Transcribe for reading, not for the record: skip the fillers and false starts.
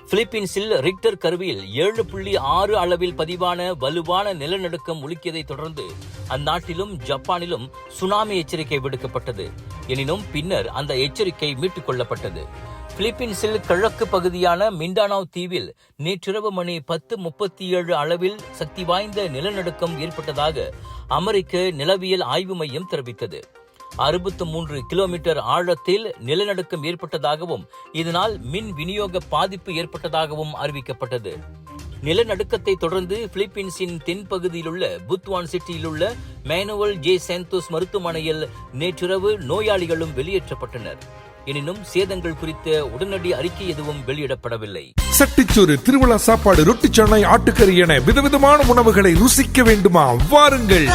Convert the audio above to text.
பிலிப்பீன்ஸில் Richter கருவியில் 7.6 அளவில் பதிவான வலுவான நிலநடுக்கம் உலுக்கியதைத் தொடர்ந்து அந்நாட்டிலும் ஜப்பானிலும் சுனாமி எச்சரிக்கை விடுக்கப்பட்டது. எனினும் பின்னர் அந்த எச்சரிக்கை மீட்டுக் கொள்ளப்பட்டது. பிலிப்பீன்ஸில் கிழக்கு பகுதியான மிண்டானாவ் தீவில் நேற்றிரவு மணி 10:37 அளவில் சக்தி வாய்ந்த நிலநடுக்கம் ஏற்பட்டதாக அமெரிக்க நிலவியல் ஆய்வு மையம் தெரிவித்தது. 63 கிலோமீட்டர் ஆழத்தில் நிலநடுக்கம் ஏற்பட்டதாகவும் இதனால் மின் விநியோக பாதிப்பு ஏற்பட்டதாகவும் அறிவிக்கப்பட்டது. நிலநடுக்கத்தை தொடர்ந்து பிலிப்பீன்ஸின் தென்பகுதியில் உள்ள புத்வான் சிட்டியில் உள்ள மேனுவல் ஜே சாந்தோஸ் மருத்துவமனையில் நேற்றிரவு நோயாளிகளும் வெளியேற்றப்பட்டனர். எனினும் சேதங்கள் குறித்த உடனடி அறிக்கை எதுவும் வெளியிடப்படவில்லை. சட்டிச்சோறு, திருவிழா சாப்பாடு, ரொட்டி சாணை, ஆட்டுக்கறி என விதவிதமான உணவுகளை ருசிக்க வேண்டுமா? வாருங்கள்.